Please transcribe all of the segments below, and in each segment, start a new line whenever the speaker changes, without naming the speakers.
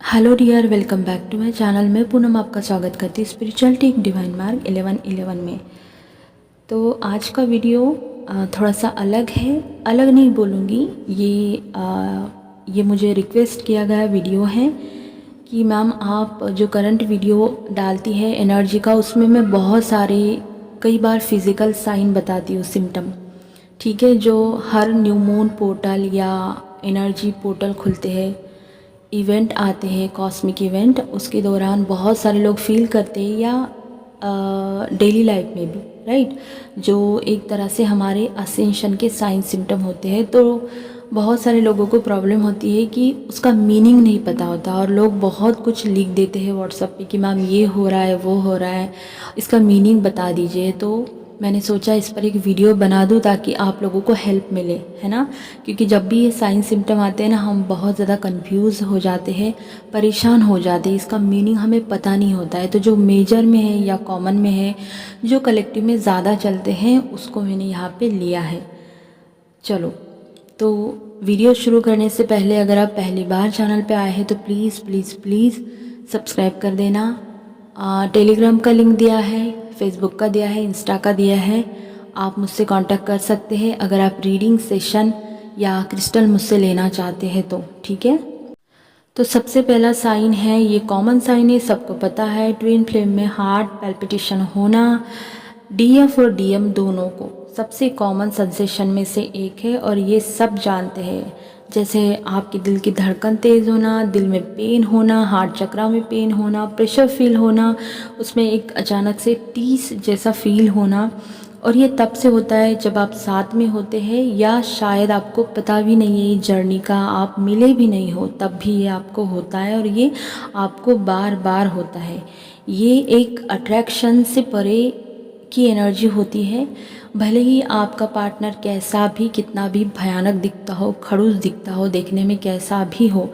Hello dear, welcome back to my channel. मैं पूनम आपका स्वागत करती हूँ स्पिरिचुअलिटी एक डिवाइन मार्ग 1111 में। तो आज का वीडियो थोड़ा सा अलग है। अलग नहीं बोलूँगी, ये मुझे रिक्वेस्ट किया गया वीडियो है कि मैम आप जो करंट वीडियो डालती है एनर्जी का, उसमें मैं बहुत सारे कई बार फिज़िकल साइन बताती हूँ, सिम्टम। ठीक है, जो हर न्यू मून पोर्टल या एनर्जी पोर्टल खुलते हैं, इवेंट आते हैं, कॉस्मिक इवेंट, उसके दौरान बहुत सारे लोग फील करते हैं, या डेली लाइफ में भी, राइट, जो एक तरह से हमारे असेंशन के साइन सिम्टम होते हैं। तो बहुत सारे लोगों को प्रॉब्लम होती है कि उसका मीनिंग नहीं पता होता, और लोग बहुत कुछ लिख देते हैं व्हाट्सएप पे कि मैम ये हो रहा है, वो हो रहा है, इसका मीनिंग बता दीजिए। तो मैंने सोचा इस पर एक वीडियो बना दूं ताकि आप लोगों को हेल्प मिले, है ना। क्योंकि जब भी ये साइन सिम्टम आते हैं ना, हम बहुत ज़्यादा कंफ्यूज हो जाते हैं, परेशान हो जाते हैं, इसका मीनिंग हमें पता नहीं होता है। तो जो मेजर में है या कॉमन में है, जो कलेक्टिव में ज़्यादा चलते हैं, उसको मैंने यहाँ पे लिया है। चलो, तो वीडियो शुरू करने से पहले अगर आप पहली बार चैनल पे आए हैं तो प्लीज़ प्लीज़ प्लीज़ सब्सक्राइब कर देना। टेलीग्राम का लिंक दिया है, फेसबुक का दिया है, इंस्टा का दिया है। आप मुझसे कांटेक्ट कर सकते हैं अगर आप रीडिंग सेशन या क्रिस्टल मुझसे लेना चाहते हैं तो, ठीक है। तो सबसे पहला साइन है, ये कॉमन साइन है, सबको पता है, ट्विन फ्लेम में हार्ट पैल्पिटेशन होना। डीएफ और डीएम दोनों को सबसे कॉमन सेंसेशन में से एक है, और ये सब जानते हैं। जैसे आपके दिल की धड़कन तेज़ होना, दिल में पेन होना, हार्ट चक्रा में पेन होना, प्रेशर फील होना, उसमें एक अचानक से टीस जैसा फील होना। और ये तब से होता है जब आप साथ में होते हैं, या शायद आपको पता भी नहीं है ये जर्नी का, आप मिले भी नहीं हो, तब भी ये आपको होता है, और ये आपको बार बार होता है। ये एक अट्रैक्शन से परे की एनर्जी होती है। भले ही आपका पार्टनर कैसा भी, कितना भी भयानक दिखता हो, खड़ूस दिखता हो, देखने में कैसा भी हो,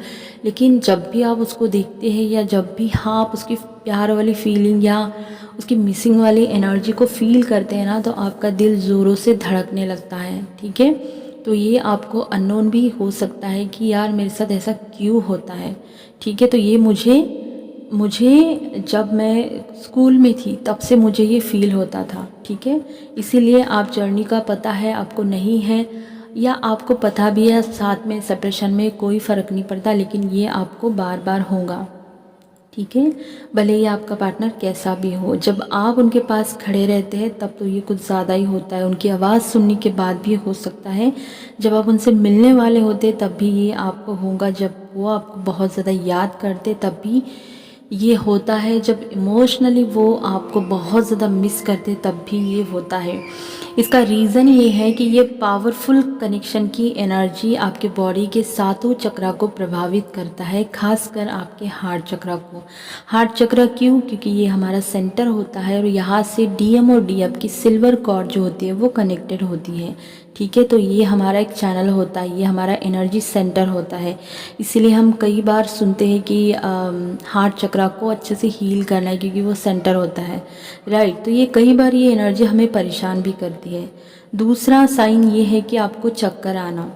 लेकिन जब भी आप उसको देखते हैं, या जब भी आप उसकी प्यार वाली फीलिंग या उसकी मिसिंग वाली एनर्जी को फील करते हैं ना, तो आपका दिल ज़ोरों से धड़कने लगता है, ठीक है। तो ये आपको अननोन भी हो सकता है कि यार मेरे साथ ऐसा क्यों होता है, ठीक है। तो ये मुझे जब मैं स्कूल में थी तब से मुझे ये फ़ील होता था, ठीक है। इसीलिए आप जर्नी का पता है, आपको नहीं है, या आपको पता भी है, साथ में सेपरेशन में कोई फ़र्क नहीं पड़ता, लेकिन ये आपको बार बार होगा, ठीक है। भले ही आपका पार्टनर कैसा भी हो, जब आप उनके पास खड़े रहते हैं तब तो ये कुछ ज़्यादा ही होता है। उनकी आवाज़ सुनने के बाद भी हो सकता है, जब आप उनसे मिलने वाले होते तब भी ये आपको होगा, जब वो आपको बहुत ज़्यादा याद करते तब भी ये होता है, जब इमोशनली वो आपको बहुत ज़्यादा मिस करते तब भी ये होता है। इसका रीज़न ये है कि ये पावरफुल कनेक्शन की एनर्जी आपके बॉडी के सातों चक्रा को प्रभावित करता है, खासकर आपके हार्ट चक्रा को। हार्ट चक्रा क्यों? क्योंकि ये हमारा सेंटर होता है, और यहाँ से डीएम और डीएफ की सिल्वर कॉर्ड जो होती है वो कनेक्टेड होती है, ठीक है। तो ये हमारा एक चैनल होता है, ये हमारा एनर्जी सेंटर होता है। इसीलिए हम कई बार सुनते हैं कि हार्ट चक्रा को अच्छे से हील करना है, क्योंकि वो सेंटर होता है, राइट। तो ये कई बार ये एनर्जी हमें परेशान भी करती है। दूसरा साइन ये है कि आपको चक्कर आना।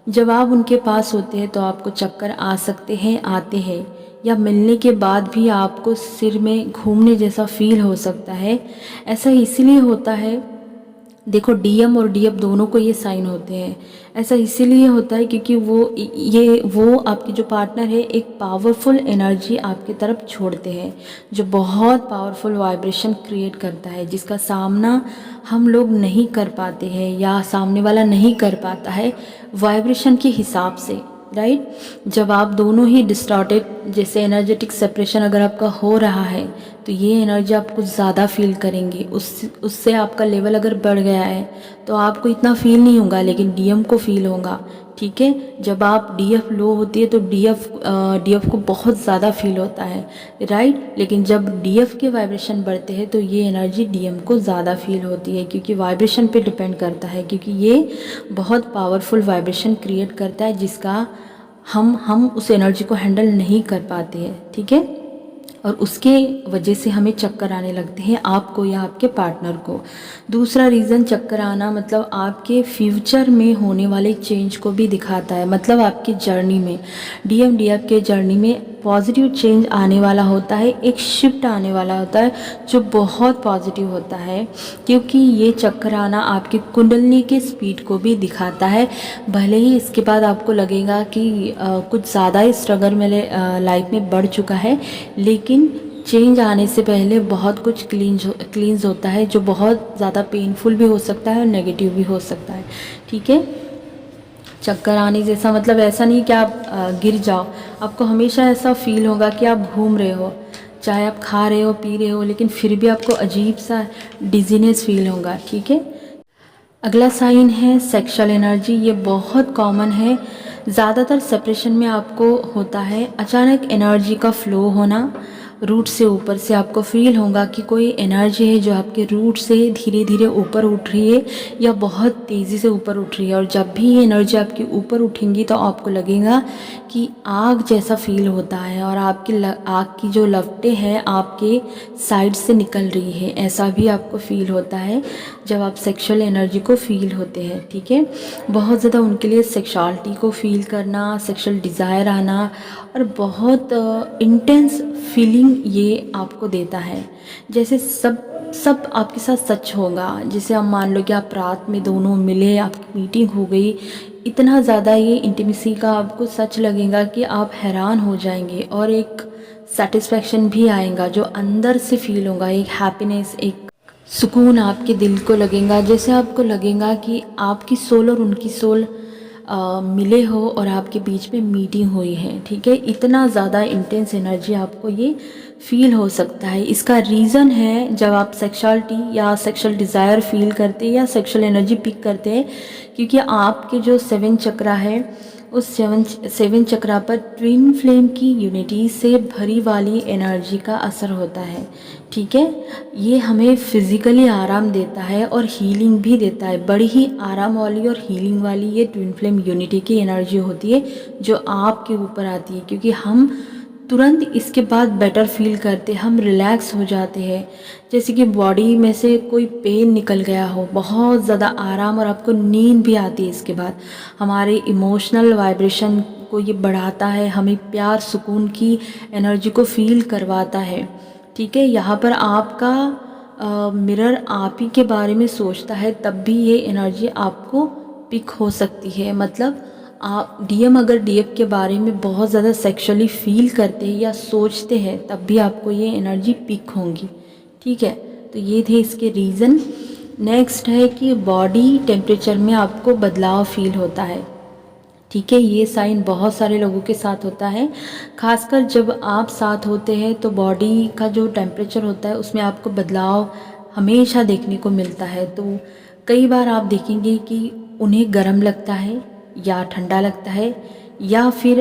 जब आप उनके पास होते हैं तो आपको चक्कर आ सकते हैं, आते हैं, या मिलने के बाद भी आपको सिर में घूमने जैसा फील हो सकता है। ऐसा इसलिए होता है, देखो डीएम और डीएफ दोनों को ये साइन होते हैं। ऐसा इसीलिए होता है क्योंकि वो आपके जो पार्टनर है एक पावरफुल एनर्जी आपकी तरफ छोड़ते हैं, जो बहुत पावरफुल वाइब्रेशन क्रिएट करता है, जिसका सामना हम लोग नहीं कर पाते हैं, या सामने वाला नहीं कर पाता है वाइब्रेशन के हिसाब से, राइट। जब आप दोनों ही डिस्टॉर्टेड, जैसे एनर्जेटिक सेपरेशन अगर आपका हो रहा है, तो ये एनर्जी आप कुछ ज़्यादा फील करेंगे। उससे आपका लेवल अगर बढ़ गया है तो आपको इतना फील नहीं होगा, लेकिन डीएम को फील होगा, ठीक है। जब आप डीएफ लो होती है तो डीएफ को बहुत ज़्यादा फील होता है, राइट। लेकिन जब डीएफ के वाइब्रेशन बढ़ते हैं तो ये एनर्जी डीएम को ज़्यादा फील होती है, क्योंकि वाइब्रेशन पे डिपेंड करता है, क्योंकि ये बहुत पावरफुल वाइब्रेशन क्रिएट करता है, जिसका हम उस एनर्जी को हैंडल नहीं कर पाते हैं, ठीक है। और उसके वजह से हमें चक्कर आने लगते हैं, आपको या आपके पार्टनर को। दूसरा रीज़न चक्कर आना मतलब आपके फ्यूचर में होने वाले चेंज को भी दिखाता है, मतलब आपकी जर्नी में, डीएम डीएफ के जर्नी में पॉजिटिव चेंज आने वाला होता है, एक शिफ्ट आने वाला होता है जो बहुत पॉजिटिव होता है, क्योंकि ये चक्कर आना आपकी कुंडलिनी के स्पीड को भी दिखाता है। भले ही इसके बाद आपको लगेगा कि कुछ ज़्यादा ही स्ट्रगल मेरे लाइफ में बढ़ चुका है, लेकिन चेंज आने से पहले बहुत कुछ क्लींस होता है जो बहुत ज़्यादा पेनफुल भी हो सकता है और नेगेटिव भी हो सकता है। ठीक है, चक्कर आने जैसा मतलब ऐसा नहीं कि आप गिर जाओ, आपको हमेशा ऐसा फील होगा कि आप घूम रहे हो, चाहे आप खा रहे हो पी रहे हो, लेकिन फिर भी आपको अजीब सा डिजीनेस फील होगा। ठीक है, अगला साइन है सेक्सुअल एनर्जी। ये बहुत कॉमन है, ज़्यादातर सेपरेशन में आपको होता है। अचानक एनर्जी का फ्लो होना, रूट से ऊपर से आपको फील होगा कि कोई एनर्जी है जो आपके रूट से धीरे धीरे ऊपर उठ रही है या बहुत तेज़ी से ऊपर उठ रही है। और जब भी ये एनर्जी आपकी ऊपर उठेंगी तो आपको लगेगा कि आग जैसा फील होता है और आपकी आग की जो लपटें हैं आपके साइड से निकल रही है, ऐसा भी आपको फील होता है जब आप सेक्सुअल एनर्जी को फील होते हैं। ठीक है, बहुत ज़्यादा उनके लिए सेक्सुअलिटी को फील करना, सेक्सुअल डिज़ायर आना और बहुत इंटेंस फीलिंग ये आपको देता है। जैसे सब आपके साथ सच होगा। जैसे आप मान लो कि आप रात में दोनों मिले, आपकी मीटिंग हो गई, इतना ज़्यादा ये इंटीमेसी का आपको सच लगेगा कि आप हैरान हो जाएंगे और एक सेटिस्फैक्शन भी आएगा जो अंदर से फील होगा, एक हैप्पीनेस, एक सुकून आपके दिल को लगेगा। जैसे आपको लगेगा कि आपकी सोल और उनकी सोल मिले हो और आपके बीच में मीटिंग हुई है। ठीक है, इतना ज़्यादा इंटेंस एनर्जी आपको ये फील हो सकता है। इसका रीज़न है जब आप सेक्सुअलिटी या सेक्सुअल डिज़ायर फील करते हैं या सेक्सुअल एनर्जी पिक करते हैं, क्योंकि आपके जो 7 चक्रा है उस 7 चक्रा पर ट्विन फ्लेम की यूनिटी से भरी वाली एनर्जी का असर होता है। ठीक है, ये हमें फिज़िकली आराम देता है और हीलिंग भी देता है। बड़ी ही आराम वाली और हीलिंग वाली ये ट्विन फ्लेम यूनिटी की एनर्जी होती है जो आपके ऊपर आती है, क्योंकि हम तुरंत इसके बाद बेटर फील करते, हम रिलैक्स हो जाते हैं। जैसे कि बॉडी में से कोई पेन निकल गया हो, बहुत ज़्यादा आराम और आपको नींद भी आती है। इसके बाद हमारे इमोशनल वाइब्रेशन को ये बढ़ाता है, हमें प्यार सुकून की एनर्जी को फील करवाता है। ठीक है, यहाँ पर आपका मिरर आप ही के बारे में सोचता है, तब भी ये एनर्जी आपको पिक हो सकती है। मतलब आप डीएम अगर डीएफ के बारे में बहुत ज़्यादा सेक्सुअली फील करते हैं या सोचते हैं, तब भी आपको ये एनर्जी पिक होंगी। ठीक है, तो ये थे इसके रीज़न। नेक्स्ट है कि बॉडी टेम्परेचर में आपको बदलाव फील होता है। ठीक है, ये साइन बहुत सारे लोगों के साथ होता है, खासकर जब आप साथ होते हैं तो बॉडी का जो टेम्परेचर होता है उसमें आपको बदलाव हमेशा देखने को मिलता है। तो कई बार आप देखेंगे कि उन्हें गर्म लगता है या ठंडा लगता है, या फिर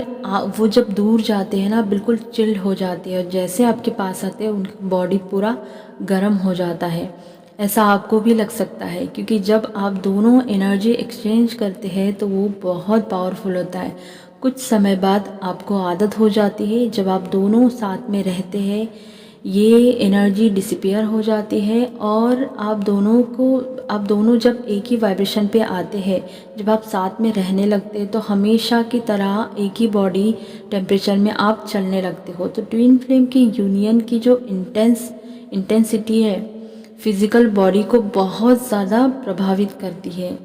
वो जब दूर जाते हैं ना बिल्कुल चिल्ड हो जाते हैं और जैसे आपके पास आते हैं उनकी बॉडी पूरा गर्म हो जाता है। ऐसा आपको भी लग सकता है, क्योंकि जब आप दोनों एनर्जी एक्सचेंज करते हैं तो वो बहुत पावरफुल होता है। कुछ समय बाद आपको आदत हो जाती है, जब आप दोनों साथ में रहते हैं ये एनर्जी डिसिपियर हो जाती है और आप दोनों जब एक ही वाइब्रेशन पे आते हैं, जब आप साथ में रहने लगते हैं तो हमेशा की तरह एक ही बॉडी टेम्परेचर में आप चलने लगते हो। तो ट्विन फ्लेम की यूनियन की जो इंटेंसिटी है फिज़िकल बॉडी को बहुत ज़्यादा प्रभावित करती है।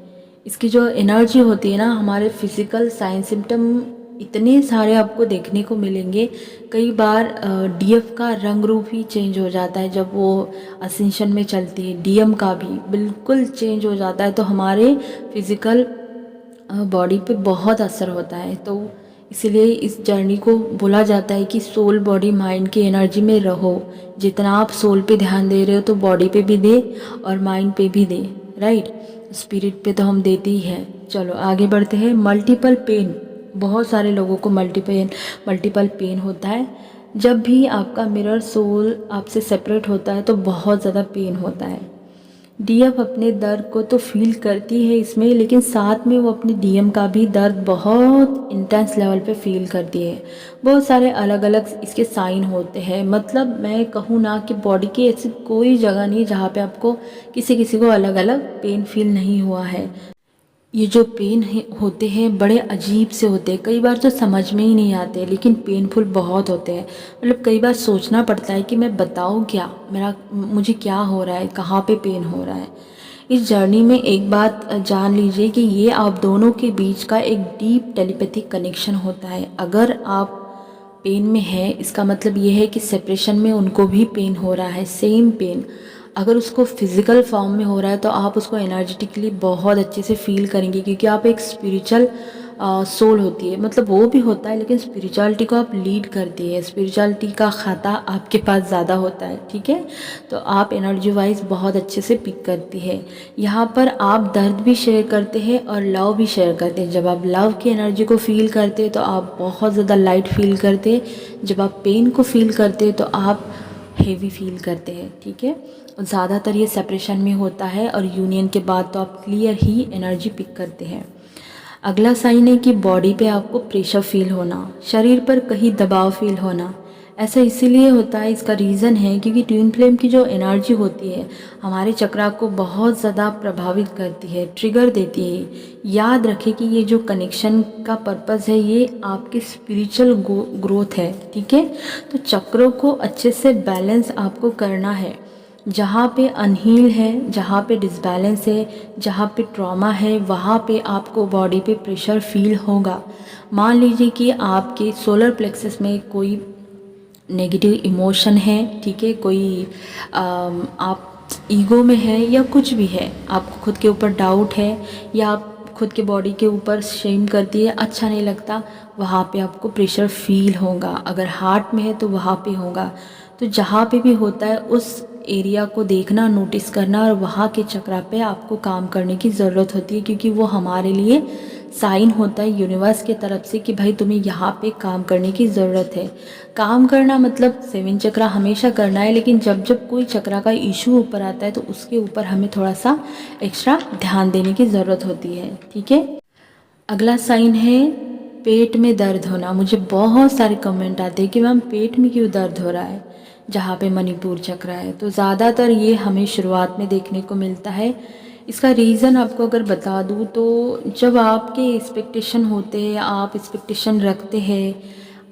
इसकी जो एनर्जी होती है ना, हमारे फिज़िकल साइन सिम्टम इतने सारे आपको देखने को मिलेंगे। कई बार डीएफ का रंग रूप ही चेंज हो जाता है जब वो असेंशन में चलती है, डीएम का भी बिल्कुल चेंज हो जाता है। तो हमारे फिज़िकल बॉडी पे बहुत असर होता है। तो इसीलिए इस जर्नी को बोला जाता है कि सोल बॉडी माइंड की एनर्जी में रहो। जितना आप सोल पे ध्यान दे रहे हो तो बॉडी पे भी दे और माइंड पे भी दे, राइट। स्पिरिट पे तो हम देते ही हैं। चलो आगे बढ़ते हैं। मल्टीपल पेन, बहुत सारे लोगों को मल्टीपल पेन होता है। जब भी आपका मिरर सोल आपसे सेपरेट होता है तो बहुत ज़्यादा पेन होता है। डीएफ अपने दर्द को तो फील करती है इसमें, लेकिन साथ में वो अपने डीएम का भी दर्द बहुत इंटेंस लेवल पे फील करती है। बहुत सारे अलग अलग इसके साइन होते हैं। मतलब मैं कहूँ ना कि बॉडी की ऐसी कोई जगह नहीं जहाँ पे आपको किसी को अलग अलग पेन फील नहीं हुआ है। ये जो पेन होते हैं बड़े अजीब से होते हैं, कई बार तो समझ में ही नहीं आते, लेकिन पेनफुल बहुत होते हैं। मतलब कई बार सोचना पड़ता है कि मैं बताऊँ क्या, मुझे क्या हो रहा है, कहाँ पे पेन हो रहा है। इस जर्नी में एक बात जान लीजिए कि ये आप दोनों के बीच का एक डीप टेलीपैथिक कनेक्शन होता है। अगर आप पेन में है, इसका मतलब ये है कि सेपरेशन में उनको भी पेन हो रहा है, सेम पेन। अगर उसको फिज़िकल फॉर्म में हो रहा है तो आप उसको एनर्जेटिकली बहुत अच्छे से फील करेंगे, क्योंकि आप एक स्पिरिचुअल सोल होती है, मतलब वो भी होता है, लेकिन स्पिरिचुअलिटी को आप लीड करती है, स्पिरिचुअलिटी का खाता आपके पास ज़्यादा होता है, ठीक है। तो आप एनर्जी वाइज बहुत अच्छे से पिक करती है। यहाँ पर आप दर्द भी शेयर करते हैं और लव भी शेयर करते हैं। जब आप लव की एनर्जी को फील करते हैं तो आप बहुत ज़्यादा लाइट फील करते हैं। जब आप पेन को फील करते हैं तो आप हेवी फील करते हैं, ठीक है। ज़्यादातर ये सेपरेशन में होता है और यूनियन के बाद तो आप क्लियर ही एनर्जी पिक करते हैं। अगला साइन है कि बॉडी पे आपको प्रेशर फील होना, शरीर पर कहीं दबाव फील होना। ऐसा इसीलिए होता है, इसका रीज़न है क्योंकि ट्विन फ्लेम की जो एनर्जी होती है हमारे चक्रा को बहुत ज़्यादा प्रभावित करती है, ट्रिगर देती है। याद रखें कि ये जो कनेक्शन का पर्पज़ है ये आपकी स्पिरिचुअल ग्रोथ है, ठीक है। तो चक्रों को अच्छे से बैलेंस आपको करना है। जहाँ पे अनहील है, जहाँ पे डिसबैलेंस है, जहाँ पे ट्रॉमा है, वहाँ पे आपको बॉडी पे प्रेशर फील होगा। मान लीजिए कि आपके सोलर प्लेक्सस में कोई नेगेटिव इमोशन है, ठीक है, कोई आप ईगो में है या कुछ भी है, आपको खुद के ऊपर डाउट है या आप खुद के बॉडी के ऊपर शेम करती है, अच्छा नहीं लगता, वहाँ पे आपको प्रेशर फील होगा। अगर हार्ट में है तो वहाँ पे होगा। तो जहाँ पे भी होता है उस एरिया को देखना, नोटिस करना और वहाँ के चक्रा पे आपको काम करने की ज़रूरत होती है, क्योंकि वो हमारे लिए साइन होता है यूनिवर्स की तरफ से कि भाई तुम्हें यहाँ पे काम करने की ज़रूरत है। काम करना मतलब 7 चक्रा हमेशा करना है, लेकिन जब जब कोई चक्रा का इशू ऊपर आता है तो उसके ऊपर हमें थोड़ा सा एक्स्ट्रा ध्यान देने की ज़रूरत होती है, ठीक है। अगला साइन है पेट में दर्द होना। मुझे बहुत सारे कमेंट आते हैं कि मैम पेट में क्यों दर्द हो रहा है, जहाँ पे मणिपुर चक्र है। तो ज़्यादातर ये हमें शुरुआत में देखने को मिलता है। इसका रीज़न आपको अगर बता दूँ तो जब आपके एक्सपेक्टेशन होते हैं, आप एक्सपेक्टेशन रखते हैं,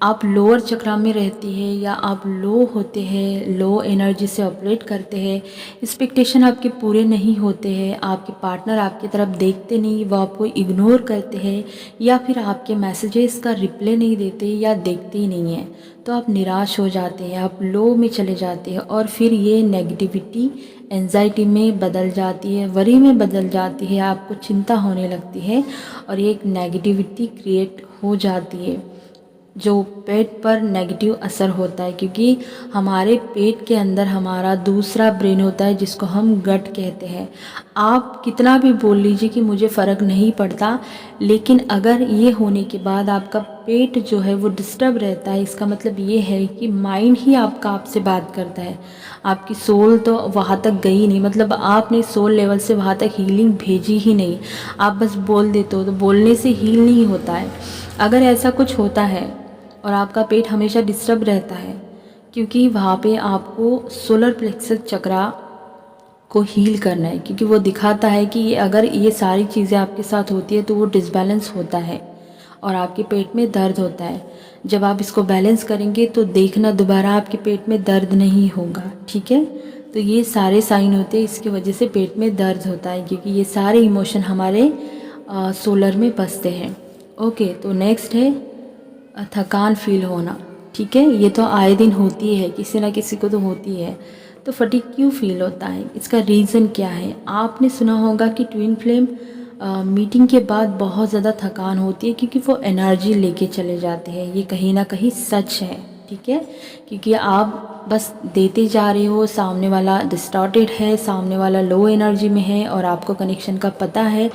आप लोअर चक्रा में रहती है या आप लो होते हैं, लो एनर्जी से ऑपरेट करते हैं, एक्सपेक्टेशन आपके पूरे नहीं होते हैं, आपके पार्टनर आपकी तरफ देखते नहीं, वो आपको इग्नोर करते हैं या फिर आपके मैसेजेस का रिप्लाई नहीं देते या देखते ही नहीं हैं, तो आप निराश हो जाते हैं, आप लो में चले जाते हैं और फिर ये नेगेटिविटी एंजाइटी में बदल जाती है, वरी में बदल जाती है, आपको चिंता होने लगती है और ये एक नेगेटिविटी क्रिएट हो जाती है जो पेट पर नेगेटिव असर होता है। क्योंकि हमारे पेट के अंदर हमारा दूसरा ब्रेन होता है जिसको हम गट कहते हैं। आप कितना भी बोल लीजिए कि मुझे फ़र्क नहीं पड़ता, लेकिन अगर ये होने के बाद आपका पेट जो है वो डिस्टर्ब रहता है, इसका मतलब ये है कि माइंड ही आपसे बात करता है, आपकी सोल तो वहाँ तक गई नहीं, मतलब आपने सोल लेवल से वहाँ तक हीलिंग भेजी ही नहीं, आप बस बोल देते हो, तो बोलने से हील नहीं होता है। अगर ऐसा कुछ होता है और आपका पेट हमेशा डिस्टर्ब रहता है, क्योंकि वहाँ पे आपको सोलर प्लेक्सस चक्रा को हील करना है, क्योंकि वो दिखाता है कि अगर ये सारी चीज़ें आपके साथ होती है तो वो डिसबैलेंस होता है और आपके पेट में दर्द होता है। जब आप इसको बैलेंस करेंगे तो देखना दोबारा आपके पेट में दर्द नहीं होगा, ठीक है। तो ये सारे साइन होते हैं, इसकी वजह से पेट में दर्द होता है, क्योंकि ये सारे इमोशन हमारे सोलर में बसते हैं। ओके, तो नेक्स्ट है थकान फील होना, ठीक है। ये तो आए दिन होती है, किसी ना किसी को तो होती है। तो फटीग क्यों फील होता है, इसका रीज़न क्या है। आपने सुना होगा कि ट्विन फ्लेम मीटिंग के बाद बहुत ज़्यादा थकान होती है, क्योंकि वो एनर्जी लेके चले जाते हैं। ये कहीं ना कहीं सच है, ठीक है, क्योंकि आप बस देते जा रहे हो, सामने वाला डिस्टॉर्टेड है, सामने वाला लो एनर्जी में है और आपको कनेक्शन का पता है।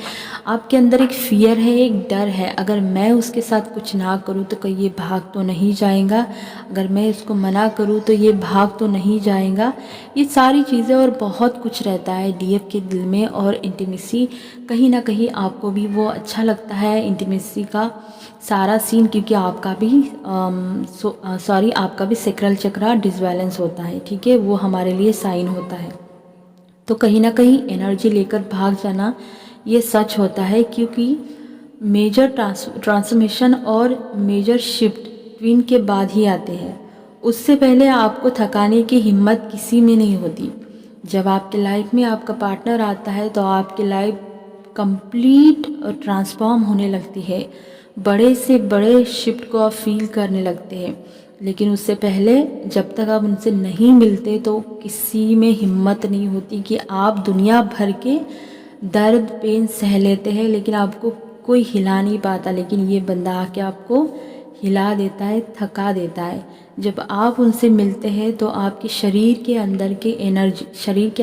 आपके अंदर एक फियर है, एक डर है, अगर मैं उसके साथ कुछ ना करूँ तो कहीं ये भाग तो नहीं जाएगा, अगर मैं इसको मना करूँ तो ये भाग तो नहीं जाएगा। ये सारी चीज़ें और बहुत कुछ रहता है डीएफ के दिल में। और इंटीमेसी कहीं ना कहीं आपको भी वो अच्छा लगता है, इंटीमेसी का सारा सीन, क्योंकि आपका भी सेक्रल चक्रा डिसबैलेंस होता है, ठीक है, वो हमारे लिए साइन होता है। तो कहीं ना कहीं एनर्जी लेकर भाग जाना ये सच होता है, क्योंकि मेजर ट्रांसफॉर्मेशन और मेजर शिफ्ट ट्विन के बाद ही आते हैं। उससे पहले आपको थकाने की हिम्मत किसी में नहीं होती। जब आपके लाइफ में आपका पार्टनर आता है तो आपकी लाइफ कंप्लीट ट्रांसफॉर्म होने लगती है। बड़े से बड़े शिफ्ट को आप फील करने लगते हैं। लेकिन उससे पहले जब तक आप उनसे नहीं मिलते तो किसी में हिम्मत नहीं होती कि आप दुनिया भर के दर्द पेन सह लेते हैं, लेकिन आपको कोई हिला नहीं पाता। लेकिन ये बंदा आके आपको हिला देता है, थका देता है। जब आप उनसे मिलते हैं तो आपके शरीर के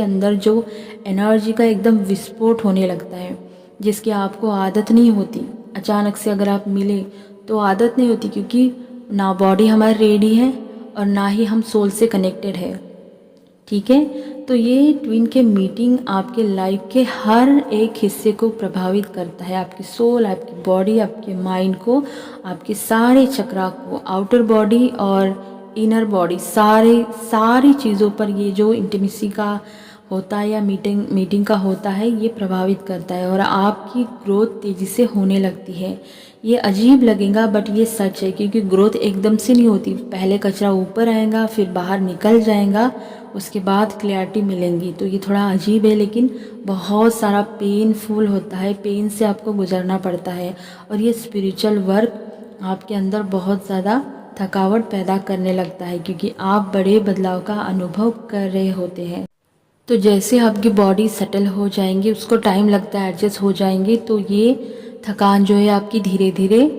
अंदर जो एनर्जी का एकदम विस्फोट होने लगता है, जिसकी आपको आदत नहीं होती। अचानक से अगर आप मिले तो आदत नहीं होती, क्योंकि ना बॉडी हमारी रेडी है और ना ही हम सोल से कनेक्टेड है। ठीक है, तो ये ट्विन के मीटिंग आपके लाइफ के हर एक हिस्से को प्रभावित करता है। आपकी सोल, आपकी बॉडी, आपके माइंड को, आपके सारे चक्रा को, आउटर बॉडी और इनर बॉडी, सारी चीज़ों पर ये जो इंटीमेसी का होता है या मीटिंग का होता है, ये प्रभावित करता है और आपकी ग्रोथ तेज़ी से होने लगती है। ये अजीब लगेगा बट ये सच है, क्योंकि ग्रोथ एकदम से नहीं होती। पहले कचरा ऊपर आएगा, फिर बाहर निकल जाएगा, उसके बाद क्लैरिटी मिलेंगी। तो ये थोड़ा अजीब है, लेकिन बहुत सारा पेनफुल होता है। पेन से आपको गुजरना पड़ता है और ये स्पिरिचुअल वर्क आपके अंदर बहुत ज़्यादा थकावट पैदा करने लगता है, क्योंकि आप बड़े बदलाव का अनुभव कर रहे होते हैं। तो जैसे आपकी बॉडी सेटल हो जाएंगी, उसको टाइम लगता है एडजस्ट हो जाएंगे, तो ये थकान जो है आपकी धीरे धीरे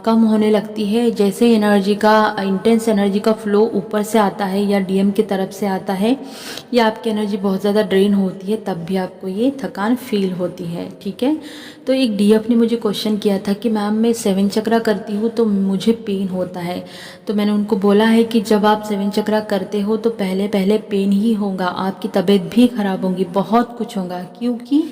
कम होने लगती है। जैसे इंटेंस एनर्जी का फ्लो ऊपर से आता है या डीएम की तरफ से आता है, या आपकी एनर्जी बहुत ज़्यादा ड्रेन होती है, तब भी आपको ये थकान फील होती है। ठीक है, तो एक डीएफ ने मुझे क्वेश्चन किया था कि मैम मैं 7 चक्रा करती हूँ तो मुझे पेन होता है। तो मैंने उनको बोला है कि जब आप 7 चक्रा करते हो तो पहले पहले पेन ही होगा, आपकी तबीयत भी ख़राब होगी, बहुत कुछ होगा, क्योंकि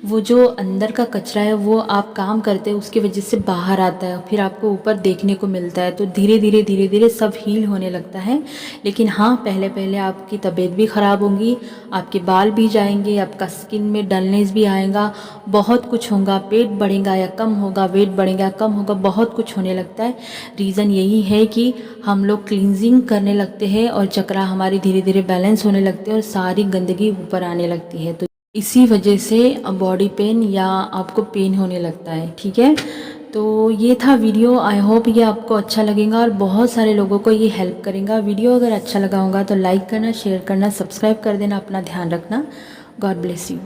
वो जो अंदर का कचरा है वो आप काम करते हैं उसकी वजह से बाहर आता है, फिर आपको ऊपर देखने को मिलता है। तो धीरे धीरे सब हील होने लगता है। लेकिन हाँ, पहले पहले आपकी तबीयत भी ख़राब होगी, आपके बाल भी जाएंगे, आपका स्किन में डलनेस भी आएगा, बहुत कुछ होगा, पेट बढ़ेगा या कम होगा, वेट बढ़ेगा कम होगा, बहुत कुछ होने लगता है। रीज़न यही है कि हम लोग क्लींजिंग करने लगते हैं और चक्रा हमारी धीरे धीरे बैलेंस होने लगते हैं और सारी गंदगी ऊपर आने लगती है। तो इसी वजह से बॉडी पेन या आपको पेन होने लगता है। ठीक है, तो ये था वीडियो। आई होप ये आपको अच्छा लगेगा और बहुत सारे लोगों को ये हेल्प करेगा। वीडियो अगर अच्छा लगा होगा तो लाइक करना, शेयर करना, सब्सक्राइब कर देना। अपना ध्यान रखना। God bless you.